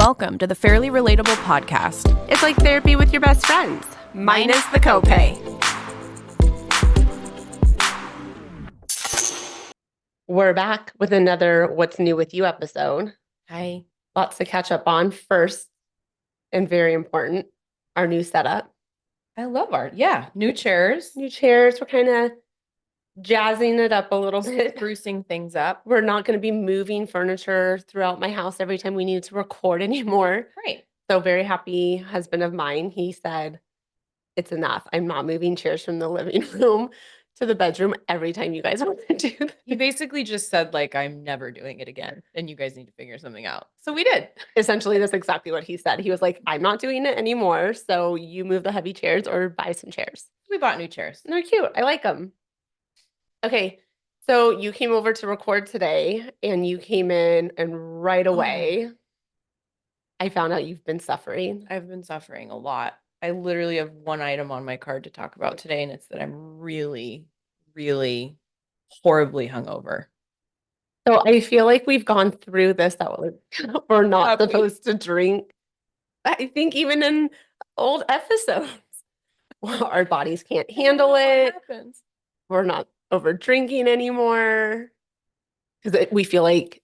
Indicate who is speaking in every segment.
Speaker 1: welcome to the Fairly Relatable podcast.
Speaker 2: It's like therapy with your best friends, minus the copay. We're back with another What's New With You episode.
Speaker 1: Hi.
Speaker 2: Lots to catch up on. First, and very important, our new setup.
Speaker 1: I love art. Yeah. New chairs.
Speaker 2: New chairs. We're kind of jazzing it up a little bit.
Speaker 1: Sprucing things up.
Speaker 2: We're not going to be moving furniture throughout my house every time we need to record anymore.
Speaker 1: Right.
Speaker 2: So very happy husband of mine. He said, it's enough. I'm not moving chairs from the living room to the bedroom every time you guys want to do that.
Speaker 1: He basically just said, like, I'm never doing it again. And you guys need to figure something out. So we did.
Speaker 2: Essentially, that's exactly what he said. He was like, I'm not doing it anymore. So you move the heavy chairs or buy some chairs.
Speaker 1: We bought new chairs.
Speaker 2: And they're cute. I like them. Okay. So you came over to record today and you came in and right away, I found out you've been suffering.
Speaker 1: I've been suffering a lot. I literally have one item on my card to talk about today, and it's that I'm really, really horribly hungover.
Speaker 2: So I feel like we've gone through this, that we're not supposed to drink. I think even in old episodes, our bodies can't handle it. We're not over drinking anymore because we feel like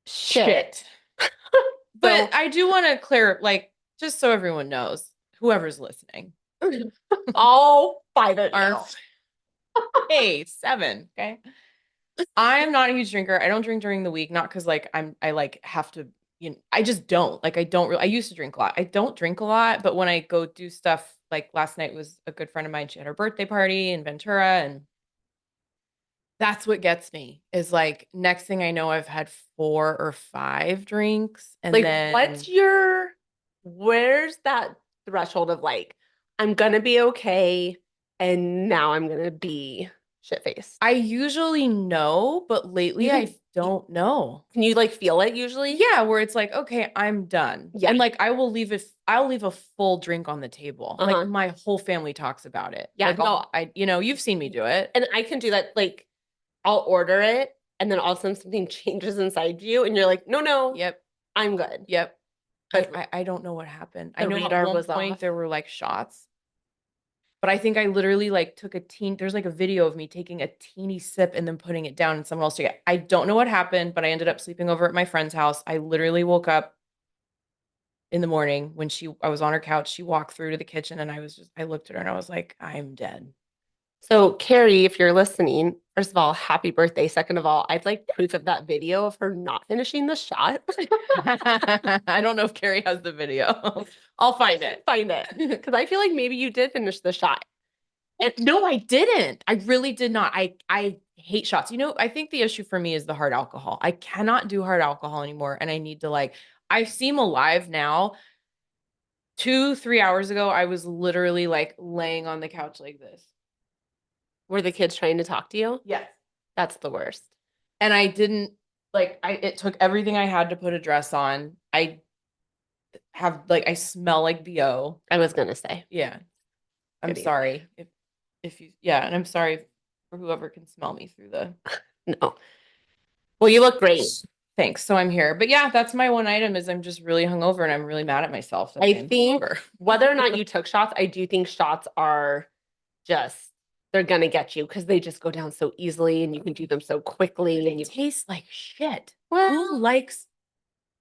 Speaker 2: shit.
Speaker 1: But I do want to clear, like, just so everyone knows, whoever's listening,
Speaker 2: all 5 of you.
Speaker 1: Hey, 7. Okay. I'm not a huge drinker. I don't drink during the week, not because like I like have to, I just don't. Like, I used to drink a lot. I don't drink a lot, but when I go do stuff, like last night was a good friend of mine. She had her birthday party in Ventura, and that's what gets me is like next thing I know, I've had 4 or 5 drinks. And
Speaker 2: like,
Speaker 1: then
Speaker 2: where's that threshold of like, I'm going to be okay. And now I'm going to be shit-faced.
Speaker 1: I usually know, but lately I don't know.
Speaker 2: Can you like feel it usually?
Speaker 1: Yeah, where it's like, okay, I'm done.
Speaker 2: Yeah.
Speaker 1: And like I'll leave a full drink on the table. Like my whole family talks about it.
Speaker 2: Yeah,
Speaker 1: like, you've seen me do it.
Speaker 2: And I can do that. Like, I'll order it and then all of a sudden something changes inside you and you're like, no.
Speaker 1: Yep.
Speaker 2: I'm good.
Speaker 1: Yep. But I don't know what happened. I know at one point there were like shots. But I think I literally like took there's like a video of me taking a teeny sip and then putting it down and someone else took it. I don't know what happened, but I ended up sleeping over at my friend's house. I literally woke up in the morning when I was on her couch. She walked through to the kitchen and I looked at her and I was like, I'm dead.
Speaker 2: So Carrie, if you're listening, first of all, happy birthday. Second of all, I'd like proof of that video of her not finishing the shot.
Speaker 1: I don't know if Carrie has the video. I'll find it.
Speaker 2: Because I feel like maybe you did finish the shot.
Speaker 1: And no, I didn't. I really did not. I hate shots. I think the issue for me is the hard alcohol. I cannot do hard alcohol anymore. And I need to I seem alive now. 2-3 hours ago, I was literally like laying on the couch like this.
Speaker 2: Were the kids trying to talk to you?
Speaker 1: Yes.
Speaker 2: That's the worst.
Speaker 1: And I didn't it took everything I had to put a dress on. I smell like BO.
Speaker 2: I was going to say.
Speaker 1: Yeah. I'm sorry if you, and I'm sorry for whoever can smell me through the.
Speaker 2: No. Well, you look great.
Speaker 1: Thanks. So I'm here. But yeah, that's my one item is I'm just really hungover and I'm really mad at myself.
Speaker 2: I think whether or not you took shots, I do think shots are they're going to get you because they just go down so easily and you can do them so quickly.
Speaker 1: And you taste like shit.
Speaker 2: Well,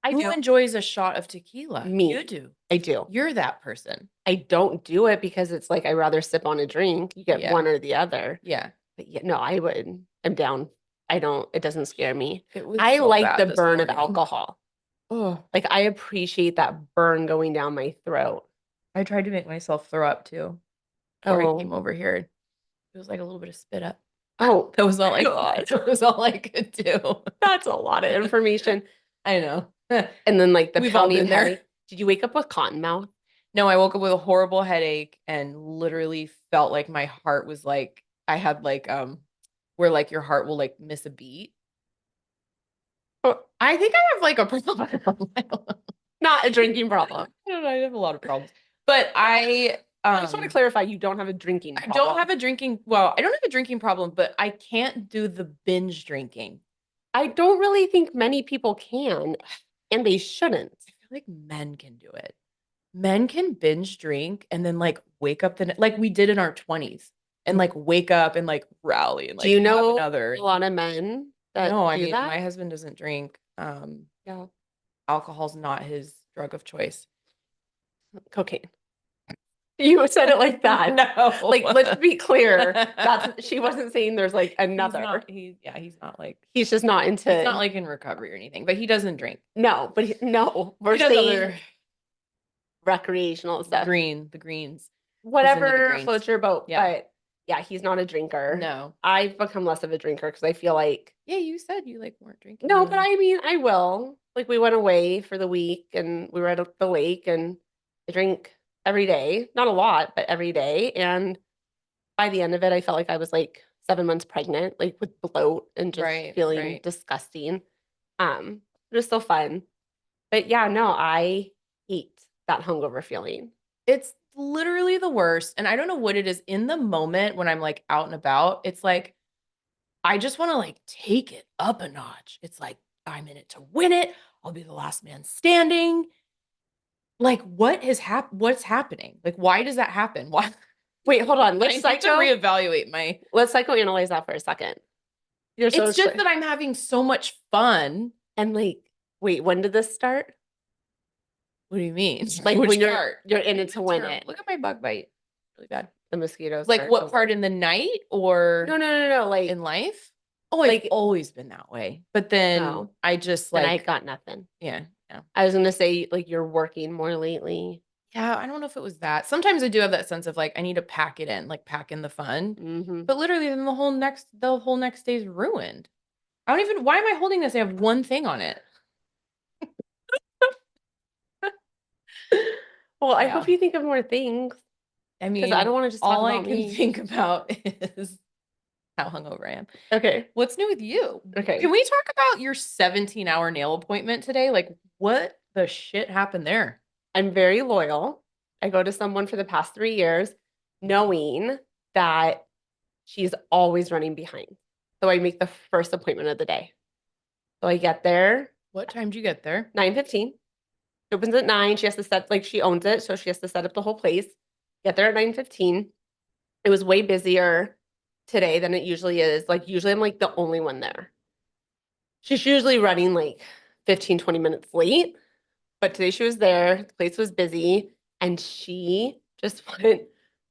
Speaker 1: who enjoys a shot of tequila?
Speaker 2: Me.
Speaker 1: You do.
Speaker 2: I do.
Speaker 1: You're that person.
Speaker 2: I don't do it because it's like, I'd rather sip on a drink. You get one or the other.
Speaker 1: Yeah.
Speaker 2: But no, I would. I'm down. it doesn't scare me.
Speaker 1: I
Speaker 2: like the burn of alcohol. Oh, like I appreciate that burn going down my throat.
Speaker 1: I tried to make myself throw up too. Before I came over here. It was like a little bit of spit up.
Speaker 2: Oh,
Speaker 1: that was all that was all I could do.
Speaker 2: That's a lot of information.
Speaker 1: I know.
Speaker 2: And then like
Speaker 1: we've all been there.
Speaker 2: Did you wake up with cotton mouth?
Speaker 1: No, I woke up with a horrible headache and literally felt like my heart was like I had like where like your heart will like miss a beat.
Speaker 2: Oh,
Speaker 1: I think I have like a problem.
Speaker 2: Not a drinking problem.
Speaker 1: I don't know. I have a lot of problems. But I
Speaker 2: just want to clarify, you don't have a drinking problem.
Speaker 1: I don't have a drinking problem, but I can't do the binge drinking.
Speaker 2: I don't really think many people can, and they shouldn't.
Speaker 1: I feel feel like men can do it. Men can binge drink and then like wake up like we did in our 20s and like wake up and like rally and
Speaker 2: Do
Speaker 1: like
Speaker 2: you
Speaker 1: have
Speaker 2: know
Speaker 1: another.
Speaker 2: a lot of men that
Speaker 1: No, I
Speaker 2: do
Speaker 1: mean,
Speaker 2: that?
Speaker 1: my husband doesn't drink.
Speaker 2: Yeah.
Speaker 1: Alcohol's not his drug of choice.
Speaker 2: Cocaine. You said it like that.
Speaker 1: No.
Speaker 2: Like, let's be clear. She wasn't saying there's like another.
Speaker 1: He's not like
Speaker 2: He's just not
Speaker 1: he's not
Speaker 2: into.
Speaker 1: like in recovery or anything, but he doesn't drink.
Speaker 2: No, but no, we're
Speaker 1: He does
Speaker 2: saying
Speaker 1: other
Speaker 2: recreational stuff.
Speaker 1: the greens. He's into the
Speaker 2: Whatever
Speaker 1: greens.
Speaker 2: floats your boat.
Speaker 1: Yeah.
Speaker 2: But yeah, he's not a drinker.
Speaker 1: No.
Speaker 2: I've become less of a drinker because I feel like
Speaker 1: Yeah, you said you like weren't drinking.
Speaker 2: no, but I mean I will. Like we went away for the week and we were at the lake and I drink every day. Not a lot, but every day. And by the end of it, I felt like I was like 7 months pregnant, like with bloat and just feeling disgusting. It was still fun. But yeah, no, I hate that hungover feeling.
Speaker 1: It's literally the worst. And I don't know what it is in the moment when I'm like out and about. It's like, I just want to like take it up a notch. It's like, I'm in it to win it. I'll be the last man standing. Like, what's happening? Like, why does that happen? Why?
Speaker 2: Wait, hold on.
Speaker 1: I need to reevaluate my.
Speaker 2: Let's psychoanalyze that for a second.
Speaker 1: It's just that I'm having so much fun.
Speaker 2: And like, wait, when did this start?
Speaker 1: What do you mean?
Speaker 2: Like
Speaker 1: which
Speaker 2: when
Speaker 1: part?
Speaker 2: You're in it to win it.
Speaker 1: Look at my bug bite. Really bad.
Speaker 2: The mosquitoes.
Speaker 1: Like what part in the night or
Speaker 2: no. Like
Speaker 1: in life? Oh, I've always been that way. But then I just like
Speaker 2: I got nothing.
Speaker 1: Yeah.
Speaker 2: I was gonna say like you're working more lately.
Speaker 1: Yeah, I don't know if it was that. Sometimes I do have that sense of like I need to pack it in, like pack in the fun. But literally then the whole next day is ruined. I don't even why am I holding this? I have one thing on it.
Speaker 2: Well, I hope you think of more things.
Speaker 1: I mean,
Speaker 2: I don't want to just
Speaker 1: all I can think about is how hungover I am.
Speaker 2: Okay.
Speaker 1: What's new with you?
Speaker 2: Okay.
Speaker 1: Can we talk about your 17-hour nail appointment today? Like, what the shit happened there?
Speaker 2: I'm very loyal. I go to someone for the past 3 years, knowing that she's always running behind. So I make the first appointment of the day. So I get there.
Speaker 1: What time do you get there?
Speaker 2: 9:15. She opens at 9. She has to set, like, she owns it. So she has to set up the whole place. Get there at 9:15. It was way busier today than it usually is. Like, usually I'm like the only one there. She's usually running like 15, 20 minutes late. But today she was there. The place was busy. And she just went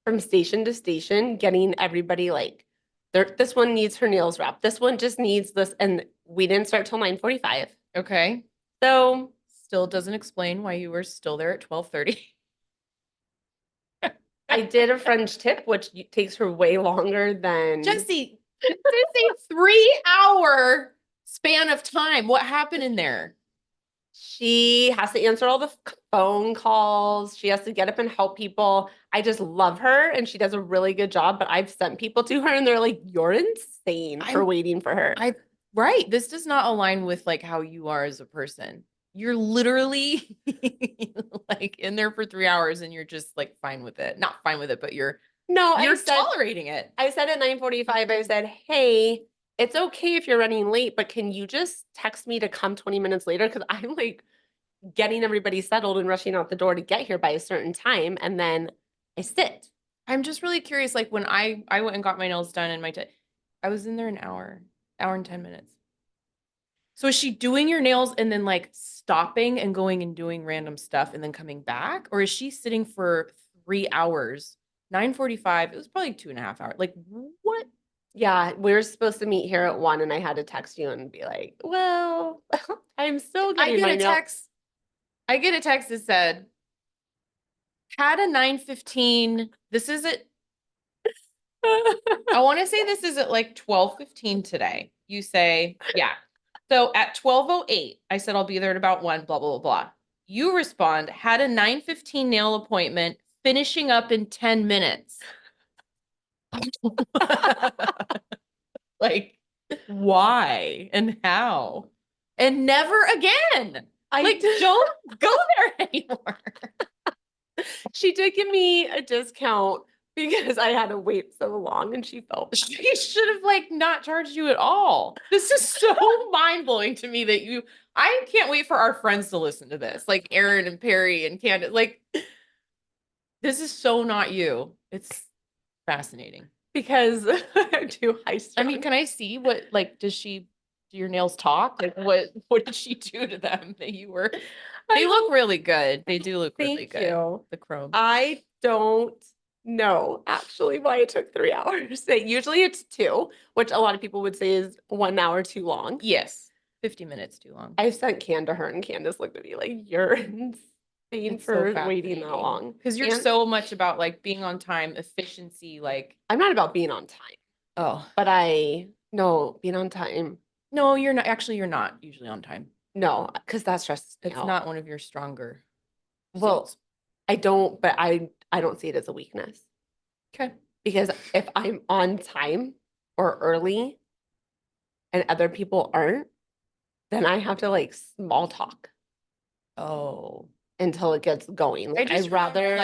Speaker 2: from station to station, getting everybody like, this one needs her nails wrapped. This one just needs this. And we didn't start till 9:45.
Speaker 1: Okay.
Speaker 2: So
Speaker 1: still doesn't explain why you were still there at 12:30.
Speaker 2: I did a French tip, which takes her way longer than
Speaker 1: Jessie. This is a 3-hour span of time. What happened in there?
Speaker 2: She has to answer all the phone calls. She has to get up and help people. I just love her and she does a really good job, but I've sent people to her and they're like, you're insane for waiting for her.
Speaker 1: Right. This does not align with like how you are as a person. You're literally like in there for 3 hours and you're just like fine with it. Not fine with it, but you're tolerating it.
Speaker 2: I said at 9:45, I said, hey, it's okay if you're running late, but can you just text me to come 20 minutes later? Because I'm like getting everybody settled and rushing out the door to get here by a certain time. And then I sit.
Speaker 1: I'm just really curious. Like when I went and got my nails done and I was in there an hour and 10 minutes. So is she doing your nails and then like stopping and going and doing random stuff and then coming back? Or is she sitting for 3 hours? 9:45, it was probably 2.5 hours. Like what?
Speaker 2: Yeah, we were supposed to meet here at 1 and I had to text you and be like, well, I'm still getting my nails.
Speaker 1: I get a text that said, had a 9:15. This is it. I want to say this is at like 12:15 today. You say, yeah. So at 12:08, I said, I'll be there at about 1, blah, blah, blah, blah. You respond, had a 9:15 nail appointment, finishing up in 10 minutes. Like, why and how? And never again. Don't go there anymore.
Speaker 2: She did give me a discount because I had to wait so long and she felt bad.
Speaker 1: She should have like not charged you at all. This is so mind-blowing to me that I can't wait for our friends to listen to this. Like Aaron and Perry and Candace. Like this is so not you. It's fascinating.
Speaker 2: Because I do high strung.
Speaker 1: I mean, can I see what like do your nails talk? Like what did she do to them that you were they look really good. They do look really good.
Speaker 2: Thank you.
Speaker 1: The chrome.
Speaker 2: I don't know actually why it took 3 hours. Usually it's 2, which a lot of people would say is 1 hour too long.
Speaker 1: Yes. 50 minutes too long.
Speaker 2: I sent Can to her and Candace looked at me like, you're insane for waiting that long.
Speaker 1: Because you're so much about like being on time, efficiency, like
Speaker 2: I'm not about being on time.
Speaker 1: oh.
Speaker 2: But being on time.
Speaker 1: No, you're not. Actually, you're not usually on time.
Speaker 2: No, because that stresses me
Speaker 1: It's
Speaker 2: out.
Speaker 1: not one of your stronger
Speaker 2: Well,
Speaker 1: suits.
Speaker 2: I don't see it as a weakness.
Speaker 1: Okay.
Speaker 2: Because if I'm on time or early and other people aren't, then I have to like small talk
Speaker 1: Oh.
Speaker 2: until it gets going. Like,
Speaker 1: I'd rather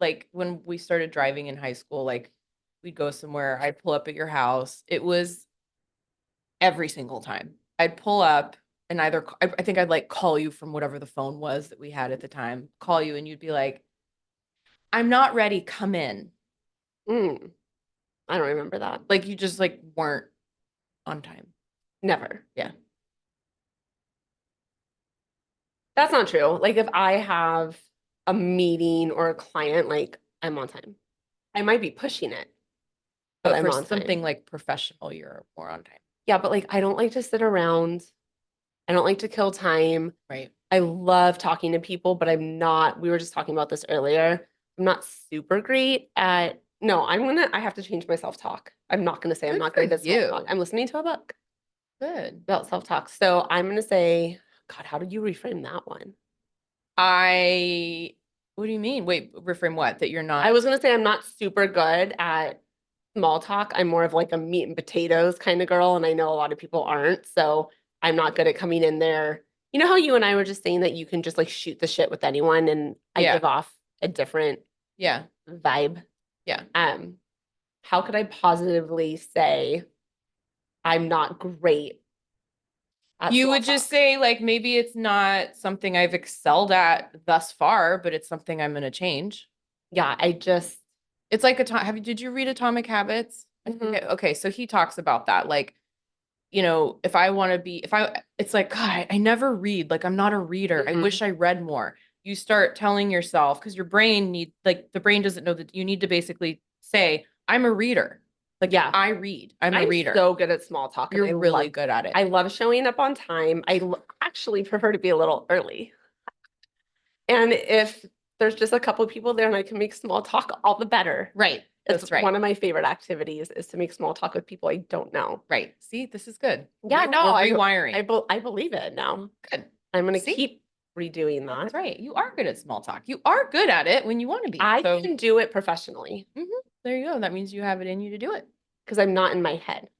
Speaker 1: like when we started driving in high school, like we'd go somewhere, I'd pull up at your house. It was every single time. I'd pull up and I think I'd like call you from whatever the phone was that we had at the time, call you and you'd be like, I'm not ready, come in.
Speaker 2: I don't remember that.
Speaker 1: Like you just like weren't on time.
Speaker 2: Never.
Speaker 1: Yeah.
Speaker 2: That's not true. Like if I have a meeting or a client, like I'm on time. I might be pushing it,
Speaker 1: but for something like professional, you're more on time.
Speaker 2: Yeah, but like I don't like to sit around. I don't like to kill time.
Speaker 1: Right.
Speaker 2: I love talking to people, but we were just talking about this earlier. I'm not super great at, no, I have to change my self-talk. I'm not going to say I'm not great at self-talk. I'm listening to a book.
Speaker 1: Good.
Speaker 2: About self-talk. So I'm going to say, God, how did you reframe that one?
Speaker 1: What do you mean? Wait, reframe what? That you're not.
Speaker 2: I was going to say I'm not super good at small talk. I'm more of like a meat and potatoes kind of girl. And I know a lot of people aren't. So I'm not good at coming in there. You know how you and I were just saying that you can just like shoot the shit with anyone and I give off a different vibe.
Speaker 1: Yeah.
Speaker 2: How could I positively say I'm not great?
Speaker 1: You would just say like, maybe it's not something I've excelled at thus far, but it's something I'm going to change.
Speaker 2: Yeah.
Speaker 1: It's like did you read Atomic Habits?
Speaker 2: Mm-hmm.
Speaker 1: Okay. So he talks about that. Like, you know, it's like, God, I never read. Like, I'm not a reader. I wish I read more. You start telling yourself, because your brain the brain doesn't know that you need to basically say, I'm a reader. Like, I read. I'm a reader.
Speaker 2: I'm so good at small talk.
Speaker 1: You're really good at it.
Speaker 2: I love showing up on time. I actually prefer to be a little early. And if there's just a couple of people there and I can make small talk, all the better.
Speaker 1: Right.
Speaker 2: It's one of my favorite activities is to make small talk with people I don't know.
Speaker 1: Right. See, this is good.
Speaker 2: Yeah, no,
Speaker 1: we're rewiring.
Speaker 2: I believe it now.
Speaker 1: Good.
Speaker 2: I'm going to keep redoing that.
Speaker 1: That's right. You are good at small talk. You are good at it when you want to be.
Speaker 2: I can do it professionally.
Speaker 1: There you go. That means you have it in you to do it.
Speaker 2: Because I'm not in my head.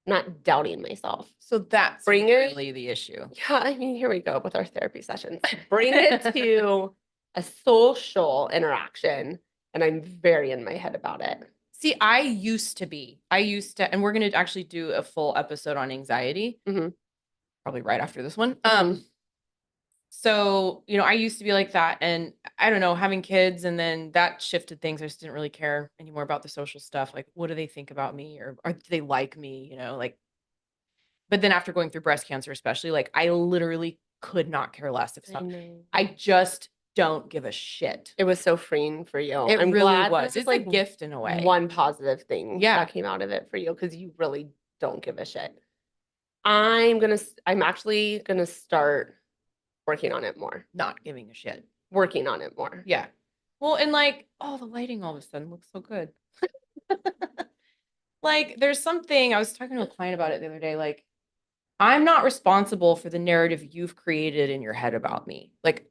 Speaker 2: Not doubting myself.
Speaker 1: So that's really the issue.
Speaker 2: Yeah, I mean, here we go with our therapy sessions. Bring it to a social interaction. And I'm very in my head about it.
Speaker 1: See, I used to, and we're going to actually do a full episode on anxiety, probably right after this one. So, you know, I used to be like that, and I don't know, having kids, and then that shifted things. I just didn't really care anymore about the social stuff. Like, what do they think about me, or do they like me? You know, like, but then after going through breast cancer, especially, like, I literally could not care less if something, I just don't give a shit.
Speaker 2: It was so freeing for you.
Speaker 1: I'm really glad was. It's like a gift in a way.
Speaker 2: One positive thing that came out of it for you because you really don't give a shit. I'm actually gonna start working on it more.
Speaker 1: Not giving a shit.
Speaker 2: Working on it more.
Speaker 1: Yeah. Well, and like, oh, the lighting all of a sudden looks so good. Like, there's something, I was talking to a client about it the other day, like, I'm not responsible for the narrative you've created in your head about me. Like,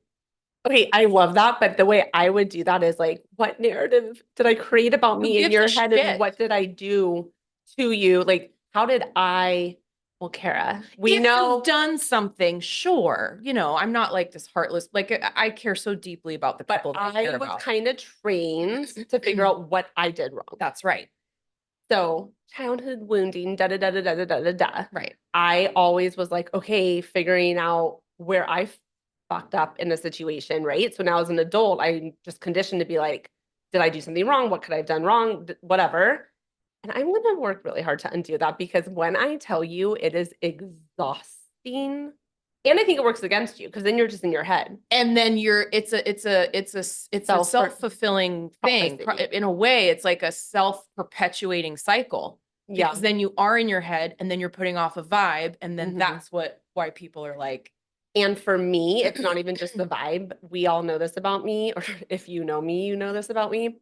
Speaker 2: okay, I love that, but the way I would do that is like, what narrative did I create about me in your head, and what did I do to you? Like, how did I Well, Kara, we
Speaker 1: If
Speaker 2: know
Speaker 1: you've done something, sure. You know, I'm not like this heartless, like I care so deeply about the
Speaker 2: but
Speaker 1: people that I care
Speaker 2: I was
Speaker 1: about.
Speaker 2: kind of trained to figure out what I did wrong.
Speaker 1: That's right.
Speaker 2: So childhood wounding, da da da da da da da da da.
Speaker 1: Right.
Speaker 2: I always was like, okay, figuring out where I fucked up in a situation, right? So now as an adult, I'm just conditioned to be like, did I do something wrong? What could I have done wrong? Whatever. And I'm going to work really hard to undo that because when I tell you it is exhausting, and I think it works against you because then you're just in your head.
Speaker 1: And then it's a self-fulfilling thing.
Speaker 2: Prophecy.
Speaker 1: In a way, it's like a self-perpetuating cycle
Speaker 2: Yeah.
Speaker 1: because then you are in your head and then you're putting off a vibe. And then
Speaker 2: Mhm.
Speaker 1: that's why people are like,
Speaker 2: And for me, it's not even just the vibe. We all know this about me, or if you know me, you know this about me.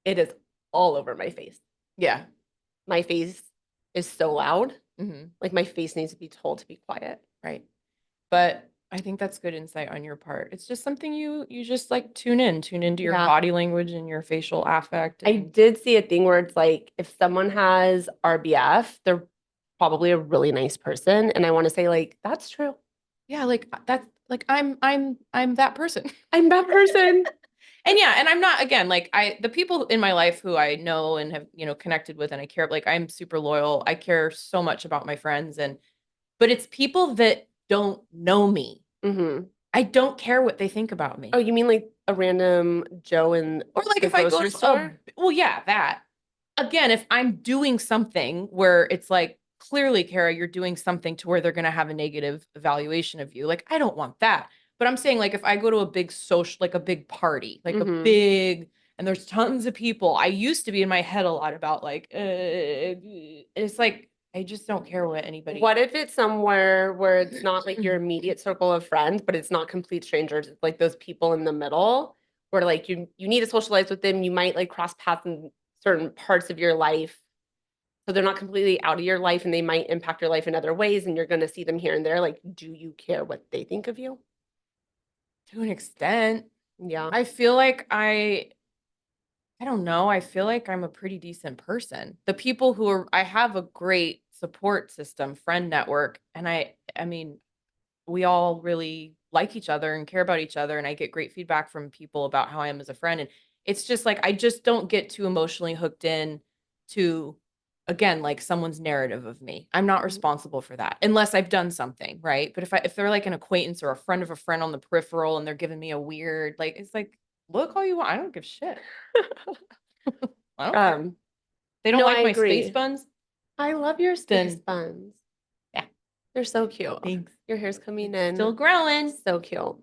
Speaker 2: It is all over my face.
Speaker 1: yeah.
Speaker 2: My face is so loud.
Speaker 1: Mm-hmm.
Speaker 2: Like my face needs to be told to be quiet.
Speaker 1: Right. But I think that's good insight on your part. It's just something you just like tune into your
Speaker 2: Yeah.
Speaker 1: body language and your facial affect.
Speaker 2: I
Speaker 1: And
Speaker 2: did see a thing where it's like if someone has RBF, they're probably a really nice person. And I want to say, like, that's true.
Speaker 1: yeah, like that's like I'm that person.
Speaker 2: I'm that person.
Speaker 1: And yeah, and I'm not again like the people in my life who I know and have, connected with and I care, like I'm super loyal. I care so much about my friends, but it's people that don't know me.
Speaker 2: Hmm.
Speaker 1: I don't care what they think about me.
Speaker 2: Oh, you mean like a random Joe in
Speaker 1: Or like
Speaker 2: the
Speaker 1: if I go
Speaker 2: grocery
Speaker 1: to
Speaker 2: store?
Speaker 1: well, yeah, that. Again, if I'm doing something where it's like, clearly, Kara, you're doing something to where they're going to have a negative evaluation of you. Like, I don't want that. But I'm saying, like, if I go to a big social, like a big party, like a
Speaker 2: Hmm.
Speaker 1: big, and there's tons of people, I used to be in my head a lot about like, it's like, I just don't care what anybody.
Speaker 2: What if it's somewhere where it's not like your immediate circle of friends, but it's not complete strangers? It's like those people in the middle where like you need to socialize with them. You might like cross paths in certain parts of your life. So they're not completely out of your life and they might impact your life in other ways and you're going to see them here and there. Like, do you care what they think of you?
Speaker 1: To an extent.
Speaker 2: Yeah.
Speaker 1: I feel like I don't know. I feel like I'm a pretty decent person. The people I have a great support system, friend network, and I mean, we all really like each other and care about each other, and I get great feedback from people about how I am as a friend. And it's just like I just don't get too emotionally hooked in to, again, like someone's narrative of me. I'm not responsible for that unless I've done something, right? But if they're like an acquaintance or a friend of a friend on the peripheral and they're giving me a weird, like, it's like, look all you want. I don't give shit. I don't care. They don't
Speaker 2: No,
Speaker 1: like
Speaker 2: I
Speaker 1: my space
Speaker 2: agree.
Speaker 1: buns.
Speaker 2: I love your space
Speaker 1: Then
Speaker 2: buns.
Speaker 1: yeah,
Speaker 2: They're so cute.
Speaker 1: thanks.
Speaker 2: Your hair's coming
Speaker 1: Still
Speaker 2: in.
Speaker 1: growing.
Speaker 2: So cute.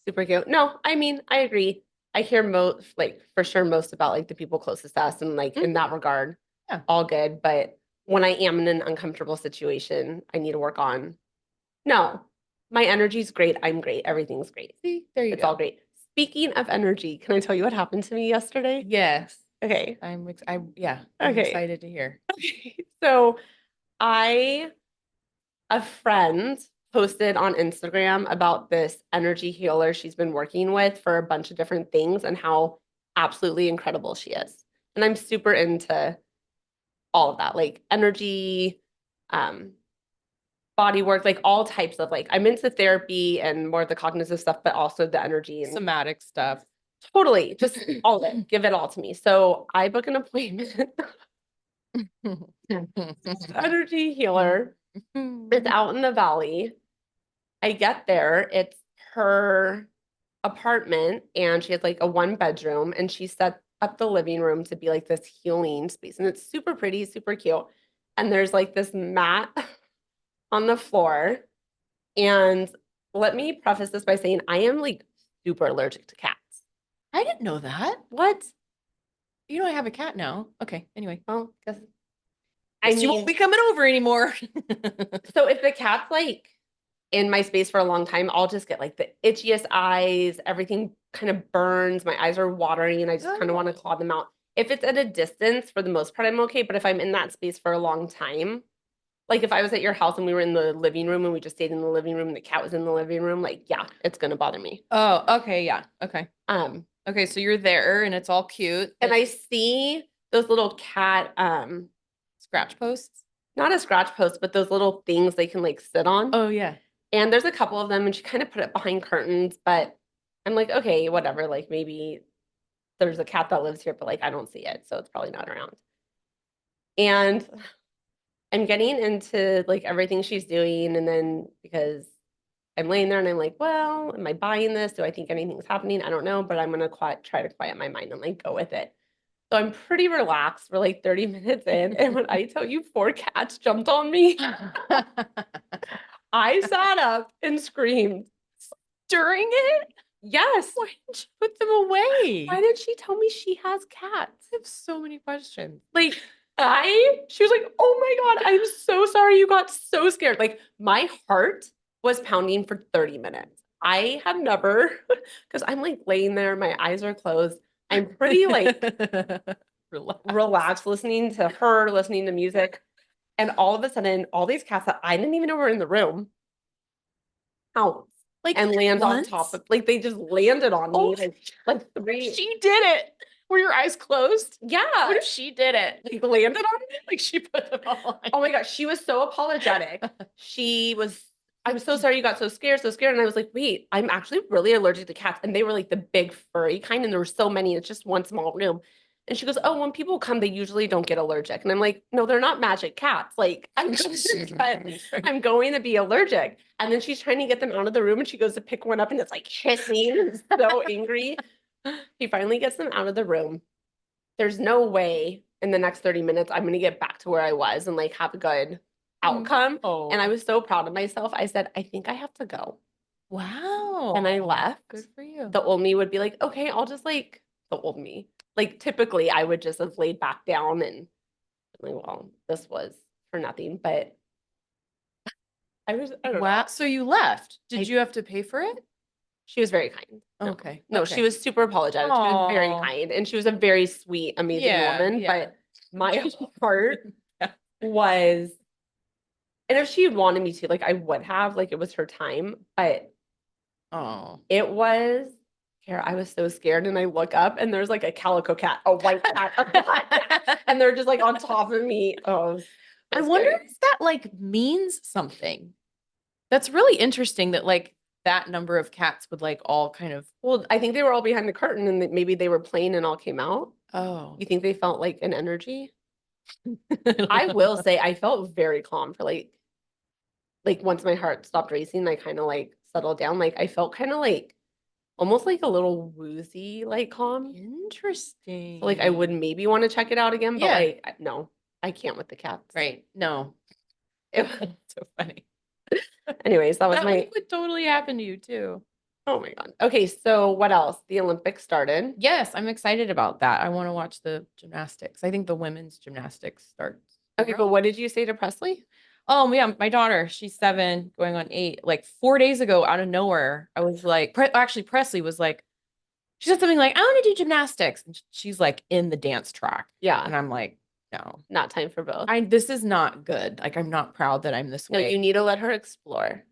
Speaker 2: Super cute. No, I mean, I agree. I hear most, like, for sure, most about like the people closest to us and like in
Speaker 1: Mhm.
Speaker 2: that regard,
Speaker 1: Yeah.
Speaker 2: all good. But when I am in an uncomfortable situation, I need to work on. No, my energy's great. I'm great. Everything's great.
Speaker 1: See, there you
Speaker 2: It's
Speaker 1: go.
Speaker 2: all great. Speaking of energy, can I tell you what happened to me yesterday?
Speaker 1: Yes.
Speaker 2: Okay.
Speaker 1: Yeah, I'm
Speaker 2: Okay.
Speaker 1: excited to hear.
Speaker 2: Okay. So I a friend posted on Instagram about this energy healer she's been working with for a bunch of different things and how absolutely incredible she is. And I'm super into all of that, like energy, um, body work, like all types of like I'm into therapy and more of the cognitive stuff, but also the energy and
Speaker 1: Somatic stuff.
Speaker 2: totally just all of it. Give it all to me. So I book an appointment. Energy healer. It's out in the valley. I get there, it's her apartment, and she has like a one bedroom, and she set up the living room to be like this healing space. And it's super pretty, super cute. And there's like this mat on the floor. And let me preface this by saying I am like super allergic to cats.
Speaker 1: I didn't know that.
Speaker 2: What?
Speaker 1: You know, I have a cat now. Okay. Anyway,
Speaker 2: Well, guess
Speaker 1: guess you won't be coming over anymore.
Speaker 2: so if the cat's like in my space for a long time, I'll just get like the itchiest eyes. Everything kind of burns. My eyes are watering and I just kind of want to claw them out. If it's at a distance, for the most part, I'm okay. But if I'm in that space for a long time, like if I was at your house and we were in the living room and we just stayed in the living room and the cat was in the living room, like, yeah, it's going to bother me.
Speaker 1: Oh, okay. Yeah. Okay.
Speaker 2: Um,
Speaker 1: Okay. So you're there and it's all cute.
Speaker 2: and I see those little cat,
Speaker 1: Scratch posts.
Speaker 2: not a scratch post, but those little things they can like sit on.
Speaker 1: Oh yeah.
Speaker 2: And there's a couple of them and she kind of put it behind curtains, but I'm like, okay, whatever. Like maybe there's a cat that lives here, but like I don't see it, so it's probably not around. And I'm getting into like everything she's doing, and then because I'm laying there and I'm like, well, am I buying this? Do I think anything's happening? I don't know, but I'm gonna try to quiet my mind and like go with it. So I'm pretty relaxed. We're like 30 minutes in, and when I tell you 4 cats jumped on me, I sat up and screamed.
Speaker 1: During it?
Speaker 2: Yes.
Speaker 1: Why didn't you put them away?
Speaker 2: Why did she tell me she has cats?
Speaker 1: I have so many questions.
Speaker 2: Like, she was like, oh my God, I'm so sorry you got so scared. Like, my heart was pounding for 30 minutes. I have never, because I'm like laying there, my eyes are closed. I'm pretty like relaxed listening to her, listening to music. And all of a sudden, all these cats that I didn't even know were in the room pounce
Speaker 1: Like
Speaker 2: and land on
Speaker 1: once?
Speaker 2: top of, like they just landed on me.
Speaker 1: Oh,
Speaker 2: like 3.
Speaker 1: she did it. Were your eyes closed?
Speaker 2: Yeah.
Speaker 1: What if she did it?
Speaker 2: Like landed on me?
Speaker 1: Like she put them all on.
Speaker 2: Oh my gosh, she was so apologetic. She was, I'm so sorry you got so scared, so scared. And I was like, wait, I'm actually really allergic to cats. And they were like the big furry kind, and there were so many. It's just one small room. And she goes, oh, when people come, they usually don't get allergic. And I'm like, no, they're not magic cats. Like, I'm going to be allergic. And then she's trying to get them out of the room, and she goes to pick one up, and it's like hissing and so angry. She finally gets them out of the room. There's no way in the next 30 minutes I'm going to get back to where I was and like have a good outcome.
Speaker 1: Oh.
Speaker 2: And I was so proud of myself. I said, I think I have to go.
Speaker 1: Wow.
Speaker 2: And I left.
Speaker 1: Good for you.
Speaker 2: The old me would be like, okay, I'll just like the old me. Like typically I would just have laid back down and like, well, this was for nothing. But I don't
Speaker 1: Wow.
Speaker 2: know.
Speaker 1: So you left. Did you have to pay for it?
Speaker 2: She was very kind.
Speaker 1: Okay.
Speaker 2: No,
Speaker 1: Okay.
Speaker 2: she was super apologetic. She was very kind, and she was a very sweet, amazing woman.
Speaker 1: Yeah.
Speaker 2: But my heart
Speaker 1: Yeah.
Speaker 2: was, and if she had wanted me to, like I would have, like it was her time, but
Speaker 1: Oh.
Speaker 2: it was, Kara, I was so scared, and I look up and there's like a calico cat, a white cat, a black cat, and they're just like on top of me. Oh,
Speaker 1: I wonder if that like means something. That's really interesting that like that number of cats would like all kind of.
Speaker 2: Well, I think they were all behind the curtain, and maybe they were playing and all came out.
Speaker 1: Oh.
Speaker 2: You think they felt like an energy? I will say I felt very calm for like once my heart stopped racing, I kind of like settled down. Like I felt kind of like almost like a little woozy, like calm.
Speaker 1: Interesting.
Speaker 2: So, like I would maybe want to check it out again, but
Speaker 1: Yeah.
Speaker 2: like no, I can't with the cats.
Speaker 1: Right. No.
Speaker 2: It-
Speaker 1: So funny.
Speaker 2: Anyways, that was
Speaker 1: That would totally happen to you too.
Speaker 2: Oh my God. Okay, so what else? The Olympics started.
Speaker 1: Yes, I'm excited about that. I want to watch the gymnastics. I think the women's gymnastics starts.
Speaker 2: Okay, but what did you say to Presley?
Speaker 1: Oh yeah, my daughter, she's 7, going on 8. Like 4 days ago, out of nowhere, I was like, actually, Presley was like, she said something like, "I want to do gymnastics," and she's like in the dance track.
Speaker 2: Yeah,
Speaker 1: and I'm like, no,
Speaker 2: not time for both.
Speaker 1: This is not good. Like, I'm not proud that I'm this
Speaker 2: No,
Speaker 1: way.
Speaker 2: you need to let her explore.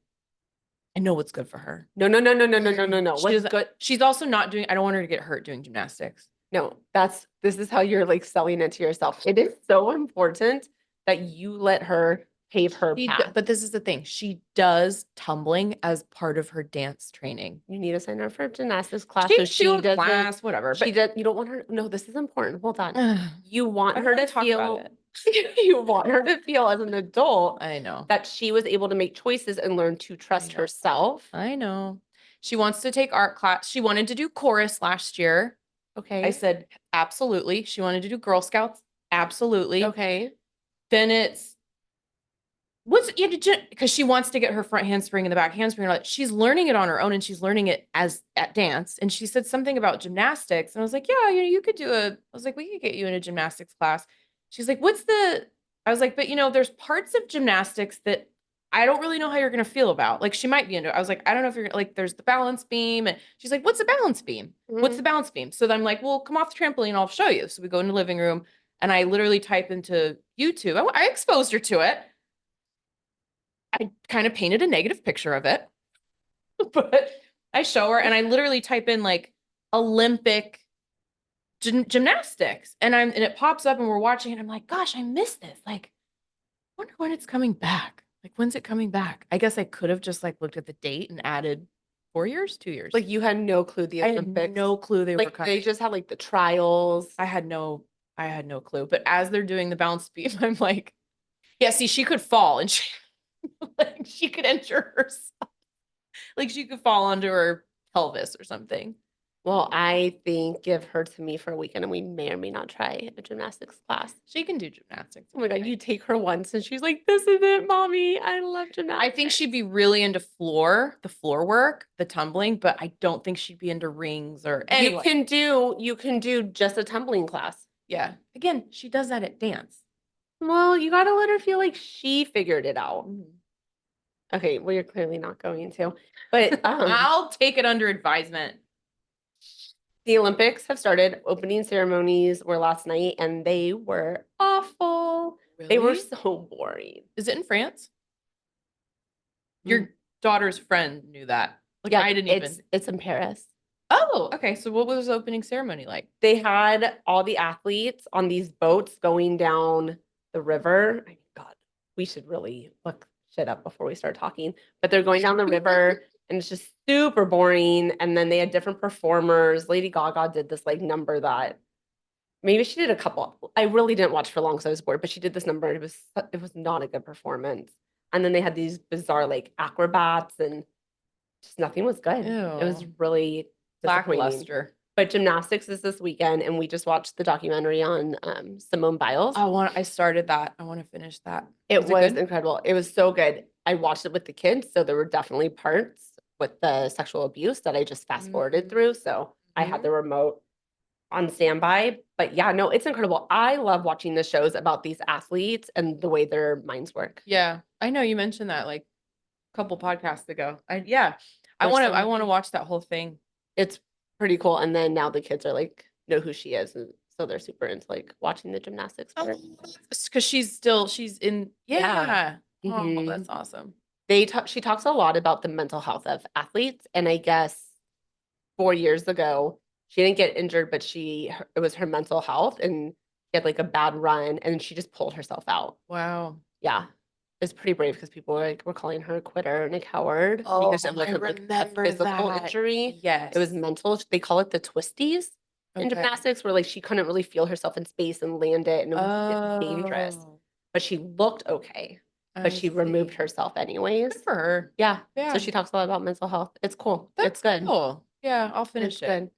Speaker 1: I know what's good for her.
Speaker 2: No. What's good?
Speaker 1: She's also not doing. I don't want her to get hurt doing gymnastics.
Speaker 2: No, this is how you're like selling it to yourself. It is so important that you let her pave her path.
Speaker 1: But this is the thing. She does tumbling as part of her dance training.
Speaker 2: You need to sign her for a gymnastics class.
Speaker 1: She does class, whatever.
Speaker 2: She does. You don't want her. No, this is important. Hold on. You want her to feel. You want her to feel as an adult.
Speaker 1: I know
Speaker 2: that she was able to make choices and learn to trust herself.
Speaker 1: I know. She wants to take art class. She wanted to do chorus last year.
Speaker 2: Okay.
Speaker 1: I said, absolutely. She wanted to do Girl Scouts. Absolutely.
Speaker 2: Okay.
Speaker 1: Then it's because she wants to get her front handspring and the back handspring. She's learning it on her own, and she's learning it as at dance. And she said something about gymnastics, and I was like, yeah, you could do I was like, we could get you in a gymnastics class. She's like, I was like, but there's parts of gymnastics that I don't really know how you're going to feel about. Like, she might be into it. I was like, I don't know if you're like, there's the balance beam. And she's like, what's the balance beam? What's the balance beam? So then I'm like, well, come off the trampoline. I'll show you. So we go in the living room, and I literally type into YouTube. I exposed her to it. I kind of painted a negative picture of it, but I show her, and I literally type in like Olympic gymnastics, and it pops up, and we're watching it. I'm like, gosh, I miss this. Like, wonder when it's coming back. Like, when's it coming back? I guess I could have just like looked at the date and added 4 years, 2 years.
Speaker 2: Like you had no clue the
Speaker 1: I had
Speaker 2: Olympics.
Speaker 1: no clue they were
Speaker 2: Like
Speaker 1: coming.
Speaker 2: they just had like the trials.
Speaker 1: I had no clue. But as they're doing the balance beam, I'm like, yeah, see, she could fall and she like she could injure herself. Like she could fall onto her pelvis or something.
Speaker 2: Well, I think give her to me for a weekend and we may or may not try a gymnastics class.
Speaker 1: She can do gymnastics.
Speaker 2: Oh my God, you take her once and she's like, this is it, mommy. I love
Speaker 1: I
Speaker 2: gymnastics.
Speaker 1: think she'd be really into the floor work, the tumbling, but I don't think she'd be into rings or anyway.
Speaker 2: You can do just a tumbling class.
Speaker 1: Yeah. Again, she does that at dance.
Speaker 2: Well, you gotta let her feel like she figured it out. Okay, well, you're clearly not going to. But
Speaker 1: I'll take it under advisement.
Speaker 2: the Olympics have started. Opening ceremonies were last night and they were awful. They were
Speaker 1: Really?
Speaker 2: so boring.
Speaker 1: Is it in France? Your daughter's friend knew that. Like
Speaker 2: Yeah,
Speaker 1: I didn't even.
Speaker 2: It's in Paris.
Speaker 1: Oh, okay. So what was the opening ceremony like?
Speaker 2: They had all the athletes on these boats going down the river. God, we should really look shit up before we start talking. But they're going down the river and it's just super boring. And then they had different performers. Lady Gaga did this like number that maybe she did a couple. I really didn't watch for long, so I was bored, but she did this number. It was not a good performance. And then they had these bizarre like acrobats and just nothing was good.
Speaker 1: Ew.
Speaker 2: It was really
Speaker 1: lackluster.
Speaker 2: But gymnastics is this weekend, and we just watched the documentary on Simone Biles.
Speaker 1: I started that. I want to finish that.
Speaker 2: It was incredible. It was so good. I watched it with the kids, so there were definitely parts with the sexual abuse that I just fast forwarded through. So I had the remote on standby. But yeah, no, it's incredible. I love watching the shows about these athletes and the way their minds work.
Speaker 1: Yeah, I know you mentioned that like a couple podcasts ago. I want to watch that whole thing.
Speaker 2: It's pretty cool. And then now the kids are like know who she is, and so they're super into like watching the gymnastics part.
Speaker 1: Because she's in. Yeah. Oh, that's awesome.
Speaker 2: She talks a lot about the mental health of athletes, and I guess 4 years ago she didn't get injured, but it was her mental health, and she had like a bad run, and she just pulled herself out.
Speaker 1: Wow.
Speaker 2: Yeah. It's pretty brave because people were calling her a quitter and a coward because it wasn't like a physical injury.
Speaker 1: Yes.
Speaker 2: It was mental. They call it the twisties in gymnastics, where like she couldn't really feel herself in space and land it, and it was dangerous. But she looked okay. But she removed herself anyways.
Speaker 1: Good for her.
Speaker 2: Yeah. So she talks a lot about mental health. It's cool. It's good.
Speaker 1: Cool. Yeah, I'll finish it.
Speaker 2: Good.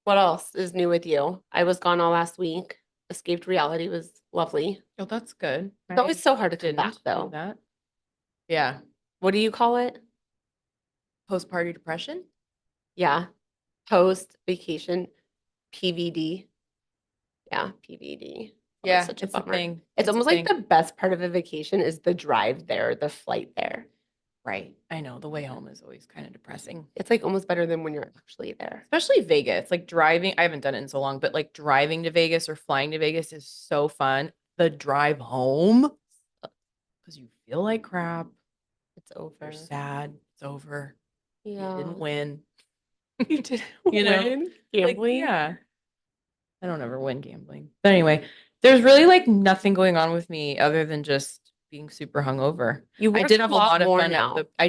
Speaker 2: What else is new with you? I was gone all last week. Escaped reality was lovely.
Speaker 1: Oh, that's good.
Speaker 2: It's always so hard to come back though.
Speaker 1: Yeah.
Speaker 2: What do you call it?
Speaker 1: Post-party depression?
Speaker 2: Yeah. Post vacation PVD. Yeah, PVD.
Speaker 1: Yeah,
Speaker 2: such a
Speaker 1: it's a
Speaker 2: bummer.
Speaker 1: thing.
Speaker 2: It's almost like the best part of a vacation is the drive there, the flight there.
Speaker 1: Right. I know. The way home is always kind of depressing.
Speaker 2: It's like almost better than when you're actually there.
Speaker 1: Especially Vegas. Like driving, I haven't done it in so long, but like driving to Vegas or flying to Vegas is so fun. The drive home, because you feel like crap.
Speaker 2: It's over.
Speaker 1: You're sad. It's over.
Speaker 2: Yeah.
Speaker 1: You didn't win.
Speaker 2: You didn't win? Gambling?
Speaker 1: Like, yeah. I don't ever win gambling. But anyway, there's really like nothing going on with me other than just being super hungover. I did have a lot of fun now. I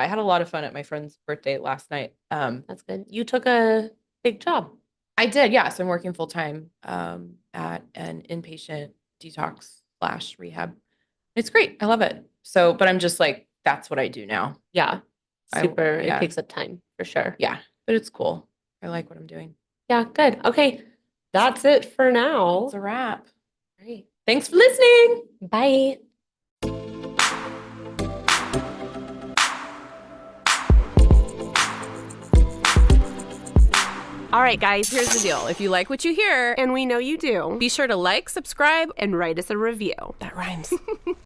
Speaker 1: had a lot of fun at my friend's birthday last night.
Speaker 2: That's good. You took a big job.
Speaker 1: I did, yeah. So I'm working full time at an inpatient detox / rehab. It's great. I love it. So, but I'm just like, that's what I do now.
Speaker 2: Yeah. Super. It takes up time for sure.
Speaker 1: Yeah. But it's cool. I like what I'm doing.
Speaker 2: Yeah, good. Okay. That's it for now.
Speaker 1: It's a wrap.
Speaker 2: Great.
Speaker 1: Thanks for listening.
Speaker 2: Bye.
Speaker 1: All right, guys, here's the deal. If you like what you hear,
Speaker 2: and we know you do,
Speaker 1: be sure to like, subscribe,
Speaker 2: and write us a review.
Speaker 1: That rhymes.